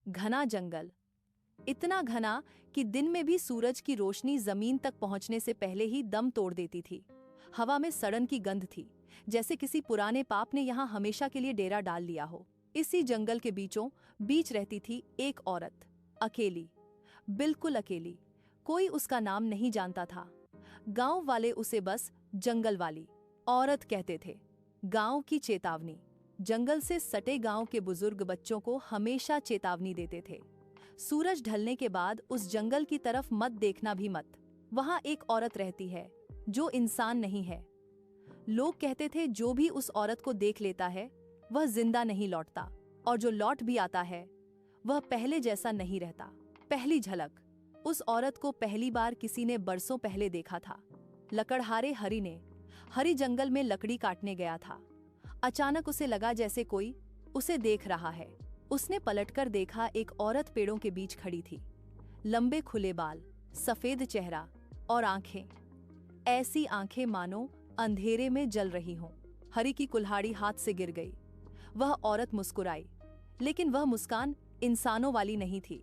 घना जंगल, इतना घना कि दिन में भी सूरज की रोशनी जमीन तक पहुंचने से पहले ही दम तोड़ देती थी। हवा में सड़न की गंध थी, जैसे किसी पुराने पाप ने यहाँ हमेशा के लिए डेरा डाल लिया हो। इसी जंगल के बीचों बीच रहती थी एक औरत, अकेली, बिल्कुल अकेली। कोई उसका नाम नहीं जानता था। गांव वाले उसे बस जंगल वाली औरत कहते थे। गांव की चेतावनी, जंगल से सटे गांव के बुजुर्ग बच्चों को हमेशा चेतावनी देते थे, सूरज ढलने के बाद उस जंगल की तरफ मत देखना भी मत। वहां एक औरत रहती है जो इंसान नहीं है। लोग कहते थे जो भी उस औरत को देख लेता है वह जिंदा नहीं लौटता, और जो लौट भी आता है वह पहले जैसा नहीं रहता। पहली झलक, उस औरत को पहली बार किसी ने बरसों पहले देखा था। लकड़हारे हरि ने हरी जंगल में लकड़ी काटने गया था। अचानक उसे लगा जैसे कोई उसे देख रहा है। उसने पलटकर देखा, एक औरत पेड़ों के बीच खड़ी थी। लंबे खुले बाल, सफेद चेहरा और आंखें, ऐसी आंखें मानो अंधेरे में जल रही हों। हरि की कुल्हाड़ी हाथ से गिर गई। वह औरत मुस्कुराई, लेकिन वह मुस्कान इंसानों वाली नहीं थी।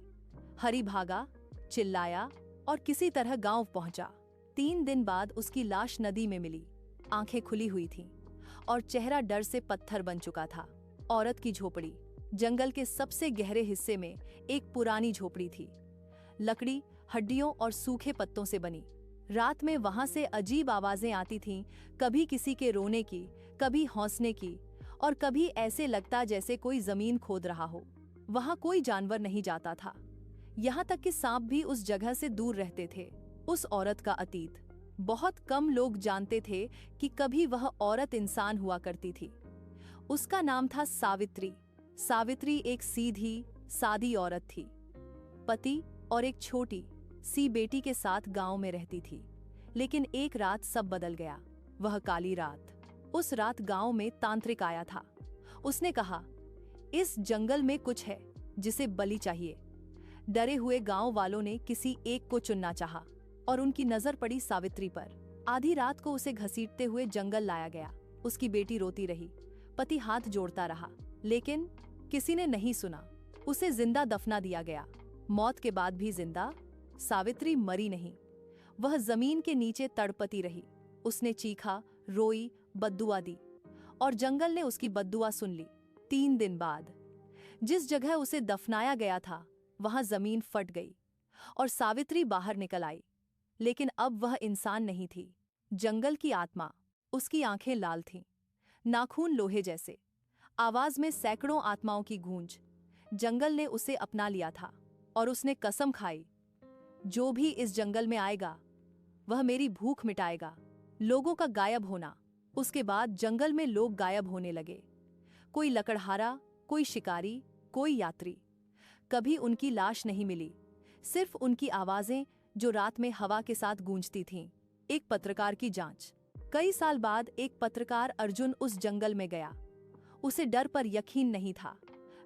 हरि भागा, चिल्लाया और किसी तरह गांव पहुंचा। 3 दिन बाद उसकी लाश नदी में मिली। आंखें खुली हुई थीं और चेहरा डर से पत्थर बन चुका था। औरत की झोपड़ी, जंगल के सबसे गहरे हिस्से में एक पुरानी झोपड़ी थी, लकड़ी, हड्डियों और सूखे पत्तों से बनी। रात में वहां से अजीब आवाजें आती थीं, कभी किसी के रोने की, कभी हौंसने की, और कभी ऐसे लगता जैसे कोई जमीन खोद रहा हो। वहां कोई जानवर नहीं जाता था, यहाँ तक कि सांप भी उस जगह से दूर रहते थे। उस औरत का अतीत बहुत कम लोग जानते थे कि कभी वह औरत इंसान हुआ करती थी। उसका नाम था सावित्री। सावित्री एक सीधी सादी औरत थी। पति और एक छोटी सी बेटी के साथ गांव में रहती थी। लेकिन एक रात सब बदल गया। वह काली रात। उस रात गांव में तांत्रिक आया था। उसने कहा, इस जंगल में कुछ है जिसे बलि चाहिए। डरे हुए गांव वालों ने किसी एक को चुनना चाहा और उनकी नजर पड़ी सावित्री पर। आधी रात को उसे घसीटते हुए जंगल लाया गया। उसकी बेटी रोती रही, पति हाथ जोड़ता रहा, लेकिन किसी ने नहीं सुना। उसे जिंदा दफना दिया गया। मौत के बाद भी जिंदा। सावित्री मरी नहीं, वह जमीन के नीचे तड़पती रही। उसने चीखा, रोई, बद्दुआ दी, और जंगल ने उसकी बद्दुआ सुन ली। 3 दिन बाद जिस जगह उसे दफनाया गया था वहां जमीन फट गई और सावित्री बाहर निकल आई। लेकिन अब वह इंसान नहीं थी, जंगल की आत्मा। उसकी आंखें लाल थीं, नाखून लोहे जैसे, आवाज में सैकड़ों आत्माओं की गूंज। जंगल ने उसे अपना लिया था और उसने कसम खाई, जो भी इस जंगल में आएगा वह मेरी भूख मिटाएगा। लोगों का गायब होना। उसके बाद जंगल में लोग गायब होने लगे। कोई लकड़हारा, कोई शिकारी, कोई यात्री। कभी उनकी लाश नहीं मिली, सिर्फ उनकी आवाजें जो रात में हवा के साथ गूंजती थीं। एक पत्रकार की जांच। कई साल बाद एक पत्रकार अर्जुन उस जंगल में गया। उसे डर पर यकीन नहीं था।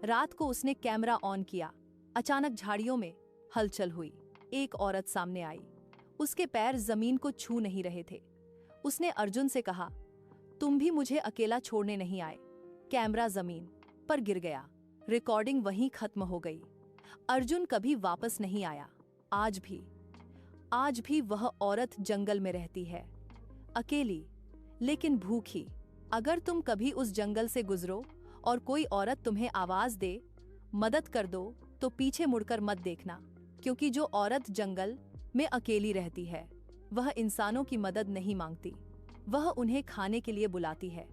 रात को उसने कैमरा ऑन किया। अचानक झाड़ियों में हलचल हुई। एक औरत सामने आई। उसके पैर जमीन को छू नहीं रहे थे। उसने अर्जुन से कहा, तुम भी मुझे अकेला छोड़ने नहीं आए। कैमरा जमीन पर गिर गया। रिकॉर्डिंग वहीं खत्म हो गई। अर्जुन कभी वापस नहीं आया। आज भी वह औरत जंगल में रहती है, अकेली लेकिन भूखी। अगर तुम कभी उस जंगल से गुजरो और कोई औरत तुम्हें आवाज दे, मदद कर दो, तो पीछे मुड़कर मत देखना, क्योंकि जो औरत जंगल में अकेली रहती है वह इंसानों की मदद नहीं मांगती, वह उन्हें खाने के लिए बुलाती है।